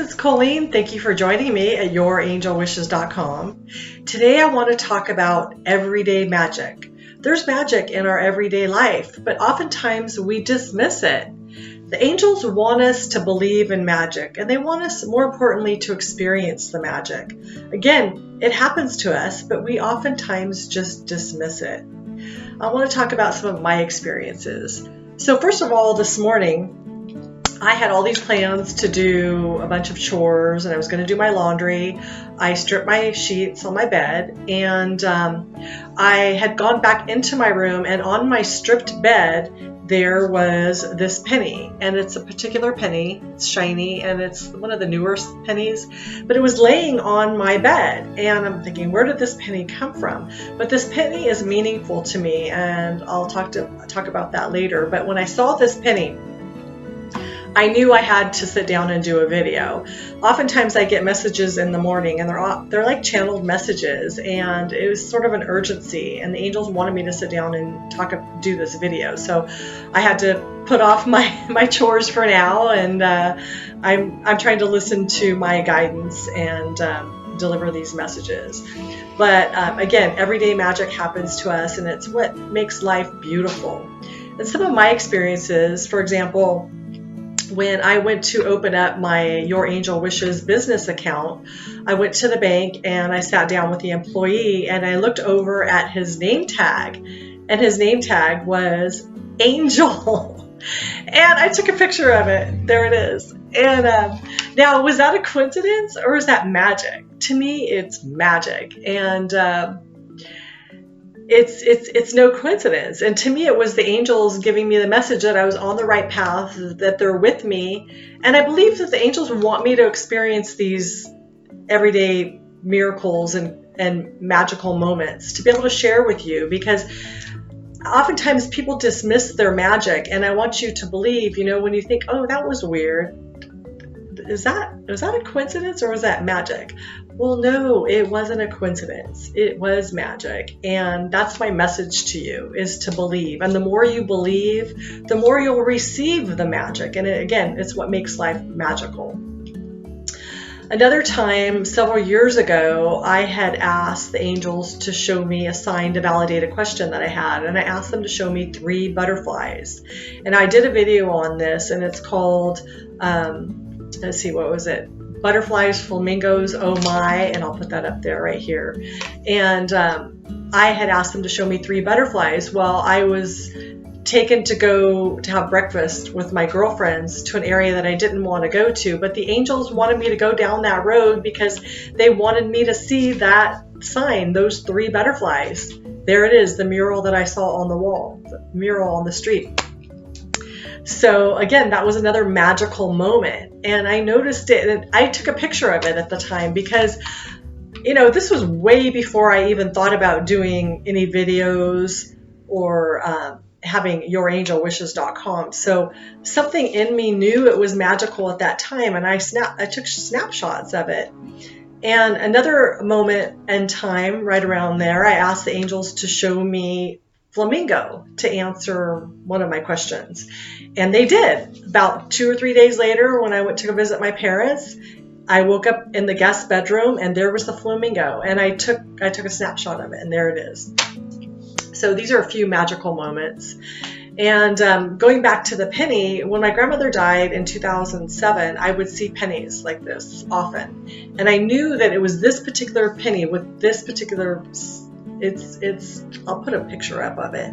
it's Colleen. Thank you for joining me at YourAngelWishes.com. Today I want to talk about everyday magic. There's magic in our everyday life, but oftentimes we dismiss it. The angels want us to believe in magic, and they want us, more importantly, to experience the magic. Again, it happens to us, but we oftentimes just dismiss it. I want to talk about some of my experiences. So first of all, this morning, I had all these plans to do a bunch of chores, and I was going to do my laundry. I stripped my sheets on my bed, and I had gone back into my room, and on my stripped bed, there was this penny, and it's a particular penny. It's shiny, and it's one of the newer pennies, but it was laying on my bed, and I'm thinking, where did this penny come from? But this penny is meaningful to me, and I'll talk about that later. But when I saw this penny, I knew I had to sit down and do a video. Oftentimes I get messages in the morning, and they're like channeled messages, and it was sort of an urgency, and the angels wanted me to sit down and do this video. So I had to put off my chores for now, and I'm trying to listen to my guidance and deliver these messages. But again, everyday magic happens to us, and it's what makes life beautiful. And some of my experiences, for example, when I went to open up my Your Angel Wishes business account, I went to the bank and I sat down with the employee, and I looked over at his name tag, and his name tag was Angel. And I took a picture of it. There it is. And now, was that a coincidence or is that magic? To me, it's magic. And it's no coincidence. And to me, it was the angels giving me the message that I was on the right path, that they're with me. And I believe that the angels want me to experience these everyday miracles and magical moments to be able to share with you, because oftentimes people dismiss their magic. And I want you to believe, when you think, oh, that was weird, was that a coincidence or was that magic? Well, no, it wasn't a coincidence. It was magic. And that's my message to you, is to believe. And the more you believe, the more you'll receive the magic. And again, it's what makes life magical. Another time, several years ago, I had asked the angels to show me a sign to validate a question that I had. And I asked them to show me 3 butterflies. And I did a video on this, and it's called, let's see, what was it? Butterflies, flamingos, oh my, and I'll put that up there right here. And I had asked them to show me 3 butterflies. Well, I was taken to go to have breakfast with my girlfriends to an area that I didn't want to go to, but the angels wanted me to go down that road because they wanted me to see that sign, those 3 butterflies. There it is, the mural that I saw on the wall, the mural on the street. So again, that was another magical moment. And I noticed it, and I took a picture of it at the time because, this was way before I even thought about doing any videos or having YourAngelWishes.com. So something in me knew it was magical at that time, and I took snapshots of it. And another moment in time, right around there, I asked the angels to show me flamingo to answer one of my questions. And they did. About 2 or 3 days later, when I went to go visit my parents, I woke up in the guest bedroom, and there was the flamingo. And I took a snapshot of it, and there it is. So these are a few magical moments. And going back to the penny, when my grandmother died in 2007, I would see pennies like this often. And I knew that it was this particular penny with this particular, I'll put a picture up of it.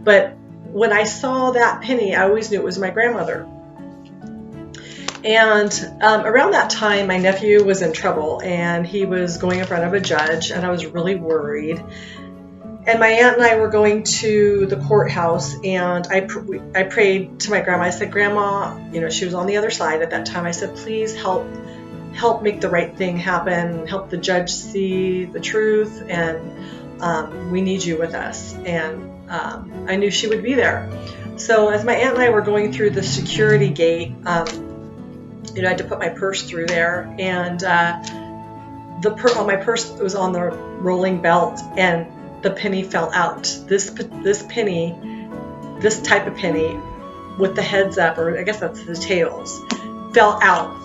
But when I saw that penny, I always knew it was my grandmother. And around that time, my nephew was in trouble, and he was going in front of a judge, and I was really worried. And my aunt and I were going to the courthouse, and I prayed to my grandma. I said, Grandma, she was on the other side at that time. I said, please help make the right thing happen, help the judge see the truth, and we need you with us. And I knew she would be there. So as my aunt and I were going through the security gate, I had to put my purse through there, and my purse was on the rolling belt, and the penny fell out. This penny, this type of penny with the heads up, or I guess that's the tails, fell out.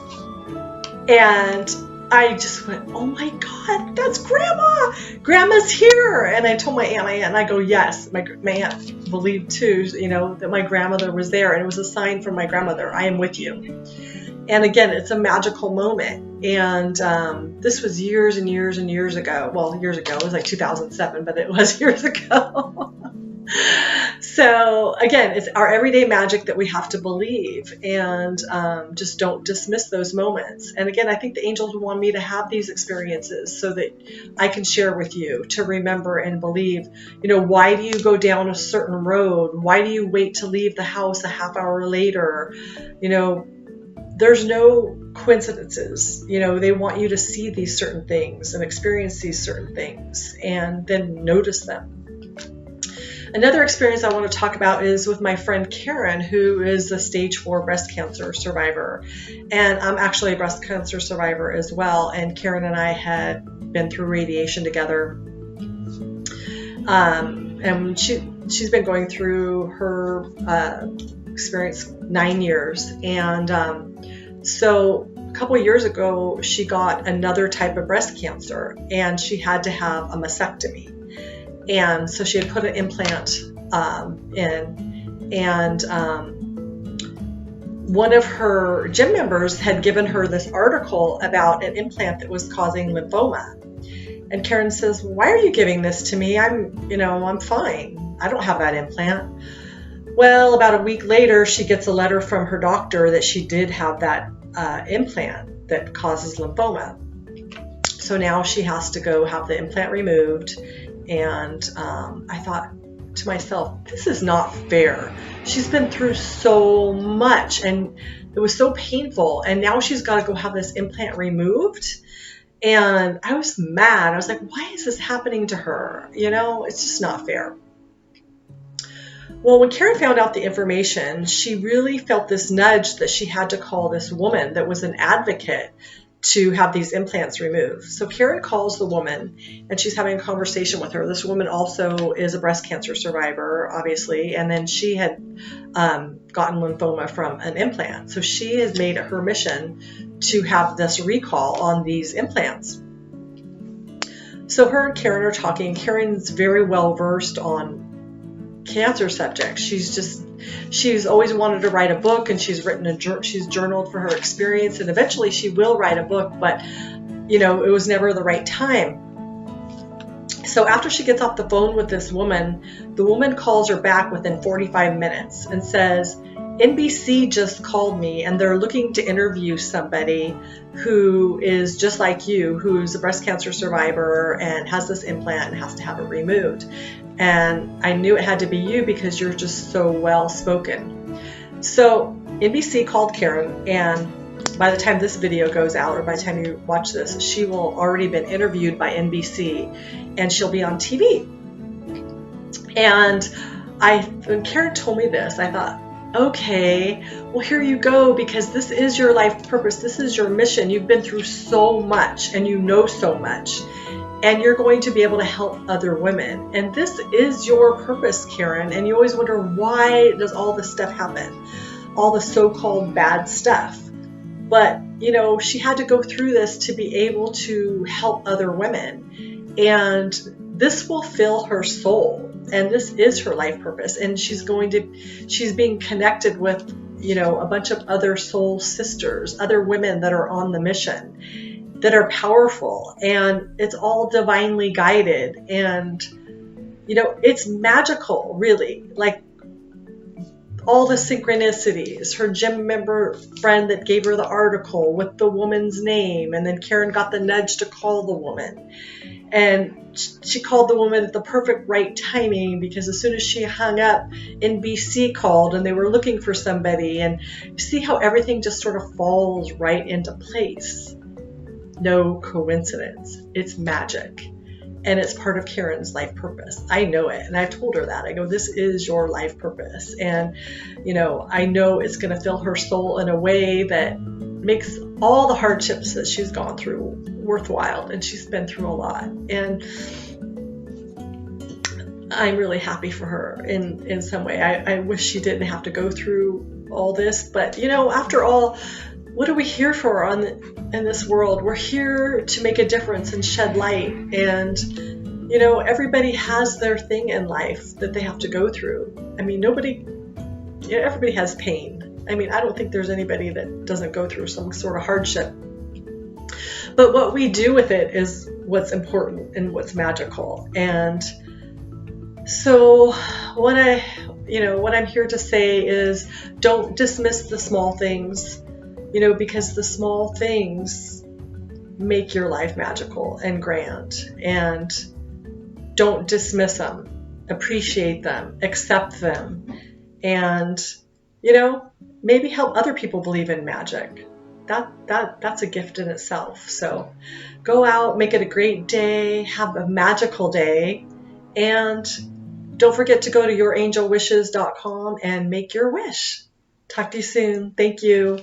And I just went, oh my God, that's Grandma. Grandma's here. And I told my aunt, and I go, yes, my aunt believed too, that my grandmother was there. And it was a sign from my grandmother, I am with you. And again, it's a magical moment. And this was years and years and years ago. Well, years ago, it was like 2007, but it was years ago. So again, it's our everyday magic that we have to believe, and just don't dismiss those moments. And again, I think the angels want me to have these experiences so that I can share with you to remember and believe. Why do you go down a certain road? Why do you wait to leave the house a half hour later? There's no coincidences. They want you to see these certain things and experience these certain things and then notice them. Another experience I want to talk about is with my friend Karen, who is a stage 4 breast cancer survivor. And I'm actually a breast cancer survivor as well. And Karen and I had been through radiation together. And she's been going through her experience 9 years. And so a couple of years ago, she got another type of breast cancer, and she had to have a mastectomy. And so she had put an implant in, and one of her gym members had given her this article about an implant that was causing lymphoma. And Karen says, why are you giving this to me? I'm fine. I don't have that implant. Well, about a week later, she gets a letter from her doctor that she did have that implant that causes lymphoma. So now she has to go have the implant removed. And I thought to myself, this is not fair. She's been through so much and it was so painful. And now she's got to go have this implant removed. And I was mad. I was like, why is this happening to her? It's just not fair. Well, when Karen found out the information, she really felt this nudge that she had to call this woman that was an advocate to have these implants removed. So Karen calls the woman and she's having a conversation with her. This woman also is a breast cancer survivor, obviously, and then she had gotten lymphoma from an implant. So she has made it her mission to have this recall on these implants. So her and Karen are talking. Karen's very well versed on cancer subjects. She's always wanted to write a book, and she's journaled for her experience, and eventually she will write a book, but it was never the right time. So after she gets off the phone with this woman, the woman calls her back within 45 minutes and says, NBC just called me and they're looking to interview somebody who is just like you, who's a breast cancer survivor and has this implant and has to have it removed. And I knew it had to be you because you're just so well spoken. So NBC called Karen, and by the time this video goes out, or by the time you watch this, she will already been interviewed by NBC and she'll be on TV. And when Karen told me this, I thought, okay, well, here you go, because this is your life purpose. This is your mission. You've been through so much and you know so much, and you're going to be able to help other women. And this is your purpose, Karen. And you always wonder, why does all this stuff happen? All the so-called bad stuff. But, she had to go through this to be able to help other women. And this will fill her soul. And this is her life purpose. And she's being connected with, a bunch of other soul sisters, other women that are on the mission, that are powerful. And it's all divinely guided. And, it's magical, really. Like all the synchronicities, her gym member friend that gave her the article with the woman's name. And then Karen got the nudge to call the woman. And she called the woman at the perfect right timing, because as soon as she hung up, NBC called and they were looking for somebody. And you see how everything just sort of falls right into place. No coincidence. It's magic. And it's part of Karen's life purpose. I know it. And I've told her that. I go, this is your life purpose. And, I know it's going to fill her soul in a way that makes all the hardships that she's gone through worthwhile. And she's been through a lot. And I'm really happy for her in some way. I wish she didn't have to go through all this. But, after all, what are we here for in this world? We're here to make a difference and shed light. And, everybody has their thing in life that they have to go through. I mean, everybody has pain. I mean, I don't think there's anybody that doesn't go through some sort of hardship. But what we do with it is what's important and what's magical. And so what I'm here to say is, don't dismiss the small things, because the small things make your life magical and grand. And don't dismiss them. Appreciate them. Accept them. And, maybe help other people believe in magic. That's a gift in itself. So go out, make it a great day, have a magical day, and don't forget to go to yourangelwishes.com and make your wish. Talk to you soon. Thank you.